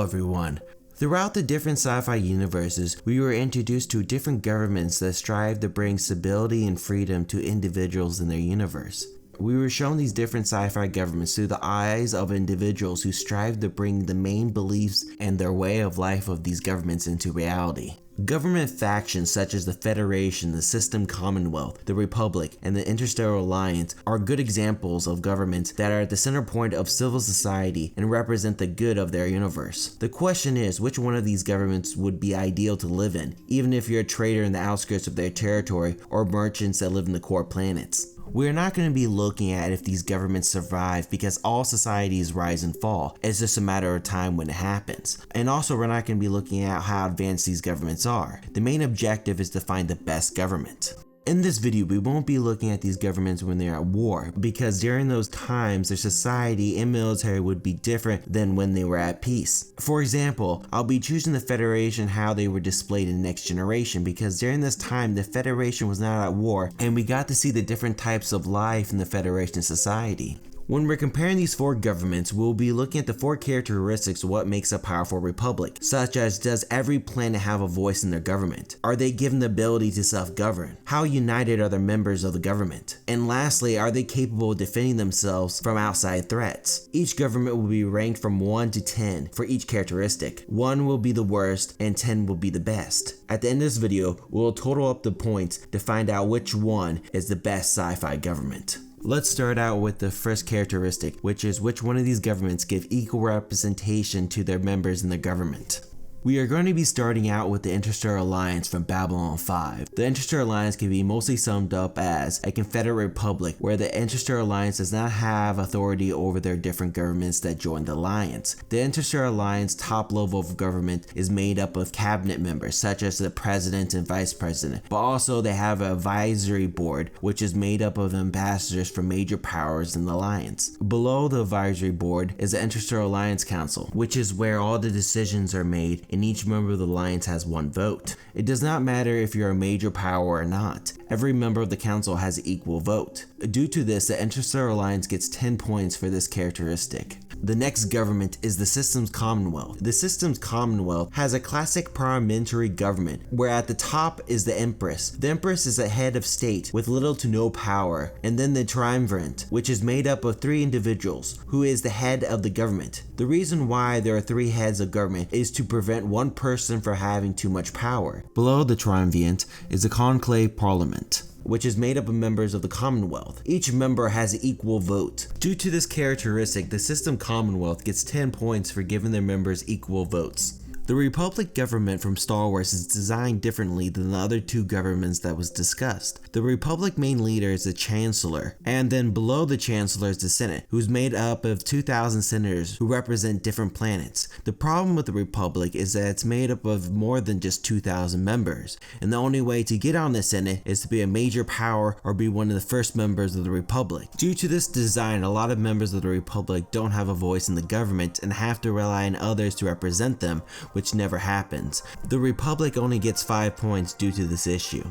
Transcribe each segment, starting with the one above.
Hello everyone. Throughout the different sci-fi universes, we were introduced to different governments that strive to bring stability and freedom to individuals in their universe. We were shown these different sci-fi governments through the eyes of individuals who strive to bring the main beliefs and their way of life of these governments into reality. Government factions such as the Federation, the System Commonwealth, the Republic, and the Interstellar Alliance are good examples of governments that are at the center point of civil society and represent the good of their universe. The question is, which one of these governments would be ideal to live in, even if you're a trader in the outskirts of their territory or merchants that live in the core planets? We're not going to be looking at if these governments survive because all societies rise and fall. It's just a matter of time when it happens. And also we're not going to be looking at how advanced these governments are. The main objective is to find the best government. In this video, we won't be looking at these governments when they're at war, because during those times, their society and military would be different than when they were at peace. For example, I'll be choosing the Federation how they were displayed in Next Generation, because during this time, the Federation was not at war, and we got to see the different types of life in the Federation society. When we're comparing these four governments, we'll be looking at the four characteristics of what makes a powerful republic, such as does every planet have a voice in their government? Are they given the ability to self-govern? How united are the members of the government? And lastly, are they capable of defending themselves from outside threats? Each government will be ranked from 1 to 10 for each characteristic. 1 will be the worst and 10 will be the best. At the end of this video, we'll total up the points to find out which one is the best sci-fi government. Let's start out with the first characteristic, which is which one of these governments give equal representation to their members in the government. We are going to be starting out with the Interstellar Alliance from Babylon 5. The Interstellar Alliance can be mostly summed up as a confederate republic where the Interstellar Alliance does not have authority over their different governments that join the alliance. The Interstellar Alliance top level of government is made up of cabinet members such as the president and vice president, but also they have an advisory board which is made up of ambassadors from major powers in the alliance. Below the advisory board is the Interstellar Alliance Council, which is where all the decisions are made, and each member of the alliance has one vote. It does not matter if you're a major power or not. Every member of the council has an equal vote. Due to this, the Interstellar Alliance gets 10 points for this characteristic. The next government is the Systems Commonwealth. The Systems Commonwealth has a classic parliamentary government where at the top is the Empress. The Empress is a head of state with little to no power, and then the Triumvirate, which is made up of 3 individuals, who is the head of the government. The reason why there are 3 heads of government is to prevent one person from having too much power. Below the Triumvirate is the Conclave Parliament, which is made up of members of the Commonwealth. Each member has an equal vote. Due to this characteristic, the System Commonwealth gets 10 points for giving their members equal votes. The Republic government from Star Wars is designed differently than the other 2 governments that was discussed. The Republic main leader is the Chancellor, and then below the Chancellor is the Senate, who's made up of 2,000 senators who represent different planets. The problem with the Republic is that it's made up of more than just 2,000 members, and the only way to get on the Senate is to be a major power or be one of the first members of the Republic. Due to this design, a lot of members of the Republic don't have a voice in the government and have to rely on others to represent them, which never happens. The Republic only gets 5 points due to this issue.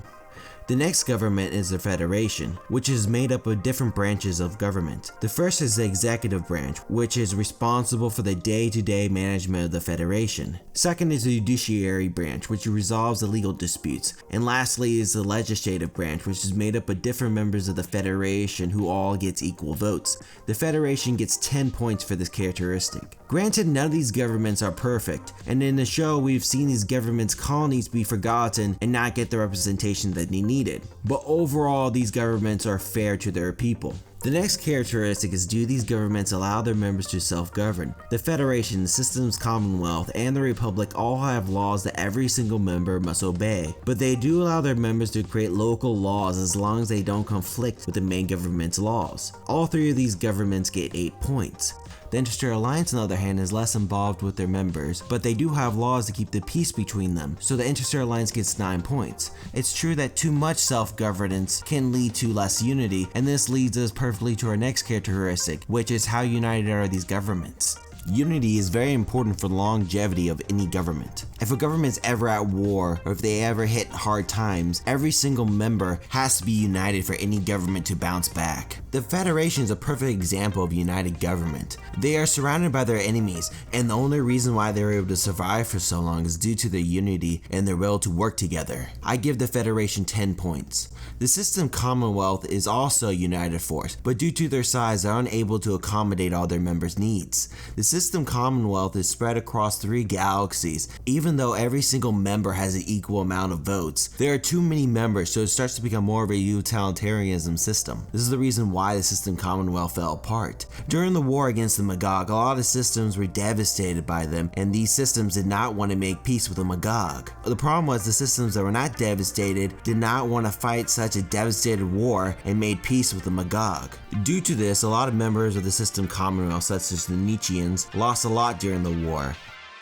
The next government is the Federation, which is made up of different branches of government. The first is the executive branch, which is responsible for the day-to-day management of the Federation. Second is the judiciary branch, which resolves the legal disputes. And lastly is the legislative branch, which is made up of different members of the Federation who all gets equal votes. The Federation gets 10 points for this characteristic. Granted, none of these governments are perfect, and in the show we've seen these governments' colonies be forgotten and not get the representation that they needed. But overall, these governments are fair to their people. The next characteristic is do these governments allow their members to self-govern? The Federation, the Systems Commonwealth, and the Republic all have laws that every single member must obey, but they do allow their members to create local laws as long as they don't conflict with the main government's laws. All 3 of these governments get 8 points. The Interstellar Alliance, on the other hand, is less involved with their members, but they do have laws to keep the peace between them, so the Interstellar Alliance gets 9 points. It's true that too much self-governance can lead to less unity, and this leads us perfectly to our next characteristic, which is how united are these governments. Unity is very important for the longevity of any government. If a government's ever at war, or if they ever hit hard times, every single member has to be united for any government to bounce back. The Federation is a perfect example of a united government. They are surrounded by their enemies, and the only reason why they were able to survive for so long is due to their unity and their will to work together. I give the Federation 10 points. The system Commonwealth is also a united force, but due to their size, they're unable to accommodate all their members' needs. The system Commonwealth is spread across 3 galaxies. Even though every single member has an equal amount of votes, there are too many members, so it starts to become more of a utilitarianism system. This is the reason why the system Commonwealth fell apart. During the war against the Magog, a lot of systems were devastated by them, and these systems did not want to make peace with the Magog. The problem was the systems that were not devastated did not want to fight such a devastated war and made peace with the Magog. Due to this, a lot of members of the system Commonwealth, such as the Nietzscheans, lost a lot during the war.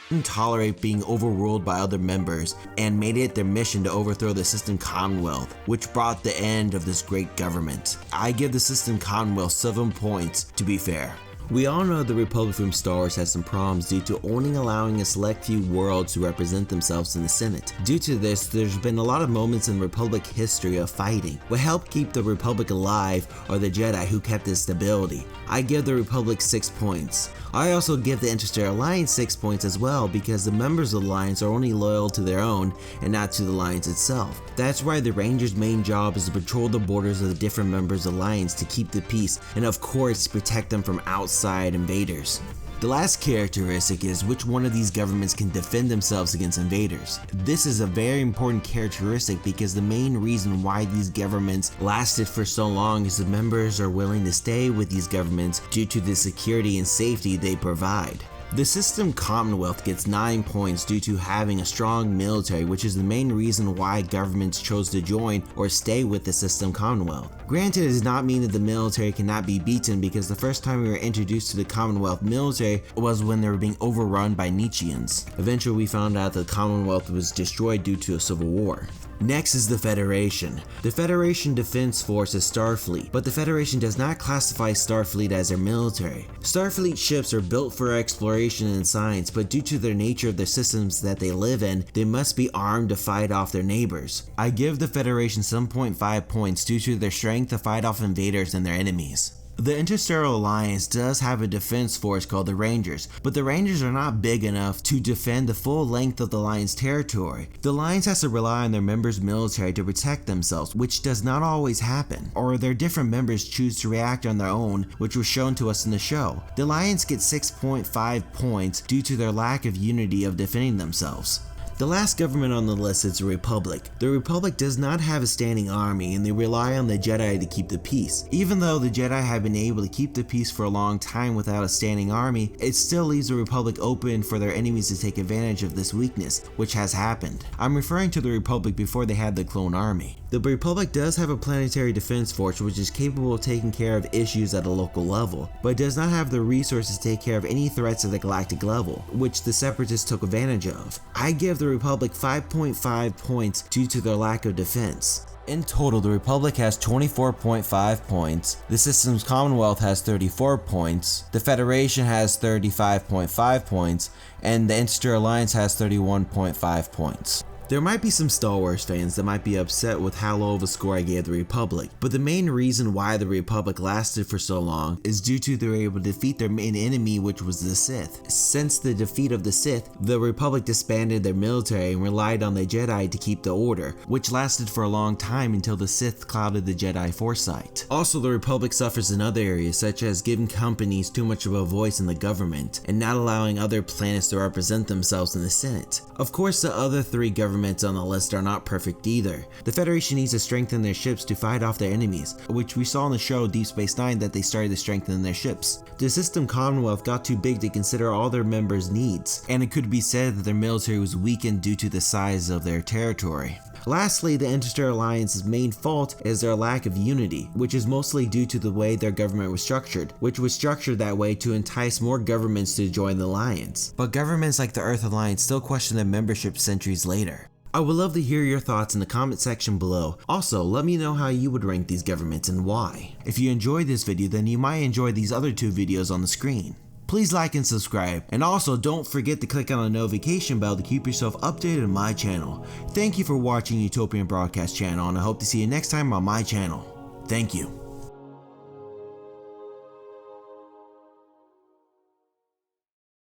Didn't tolerate being overruled by other members and made it their mission to overthrow the system Commonwealth, which brought the end of this great government. I give the system Commonwealth 7 points to be fair. We all know the Republic from Star Wars has some problems due to only allowing a select few worlds to represent themselves in the Senate. Due to this, there's been a lot of moments in Republic history of fighting. What helped keep the Republic alive are the Jedi who kept its stability. I give the Republic 6 points. I also give the Interstellar Alliance 6 points as well because the members of the Alliance are only loyal to their own and not to the Alliance itself. That's why the Rangers' main job is to patrol the borders of the different members of the Alliance to keep the peace and of course protect them from outside invaders. The last characteristic is which one of these governments can defend themselves against invaders. This is a very important characteristic because the main reason why these governments lasted for so long is the members are willing to stay with these governments due to the security and safety they provide. The system Commonwealth gets 9 points due to having a strong military, which is the main reason why governments chose to join or stay with the system Commonwealth. Granted, it does not mean that the military cannot be beaten because the first time we were introduced to the Commonwealth military was when they were being overrun by Nietzscheans. Eventually we found out that the Commonwealth was destroyed due to a civil war. Next is the Federation. The Federation Defense Force is Starfleet, but the Federation does not classify Starfleet as their military. Starfleet ships are built for exploration and science, but due to their nature of the systems that they live in, they must be armed to fight off their neighbors. I give the Federation 7.5 points due to their strength to fight off invaders and their enemies. The Interstellar Alliance does have a defense force called the Rangers, but the Rangers are not big enough to defend the full length of the Alliance territory. The Alliance has to rely on their members' military to protect themselves, which does not always happen, or their different members choose to react on their own, which was shown to us in the show. The Alliance gets 6.5 points due to their lack of unity of defending themselves. The last government on the list is the Republic. The Republic does not have a standing army and they rely on the Jedi to keep the peace. Even though the Jedi have been able to keep the peace for a long time without a standing army, it still leaves the Republic open for their enemies to take advantage of this weakness, which has happened. I'm referring to the Republic before they had the clone army. The Republic does have a planetary defense force which is capable of taking care of issues at a local level, but does not have the resources to take care of any threats at the galactic level, which the Separatists took advantage of. I give the Republic 5.5 points due to their lack of defense. In total, the Republic has 24.5 points, the system's Commonwealth has 34 points, the Federation has 35.5 points, and the Interstellar Alliance has 31.5 points. There might be some Star Wars fans that might be upset with how low of a score I gave the Republic, but the main reason why the Republic lasted for so long is due to they were able to defeat their main enemy, which was the Sith. Since the defeat of the Sith, the Republic disbanded their military and relied on the Jedi to keep the order, which lasted for a long time until the Sith clouded the Jedi foresight. Also, the Republic suffers in other areas, such as giving companies too much of a voice in the government, and not allowing other planets to represent themselves in the Senate. Of course, the other 3 governments on the list are not perfect either. The Federation needs to strengthen their ships to fight off their enemies, which we saw in the show Deep Space Nine that they started to strengthen their ships. The system Commonwealth got too big to consider all their members' needs, and it could be said that their military was weakened due to the size of their territory. Lastly, the Interstellar Alliance's main fault is their lack of unity, which is mostly due to the way their government was structured, which was structured that way to entice more governments to join the Alliance. But governments like the Earth Alliance still question their membership centuries later. I would love to hear your thoughts in the comment section below. Also, let me know how you would rank these governments and why. If you enjoyed this video, then you might enjoy these other 2 videos on the screen. please like and subscribe, and also don't forget to click on the notification bell to keep yourself updated on my channel. Thank you for watching Utopian Broadcast Channel, and I hope to see you next time on my channel. Thank you.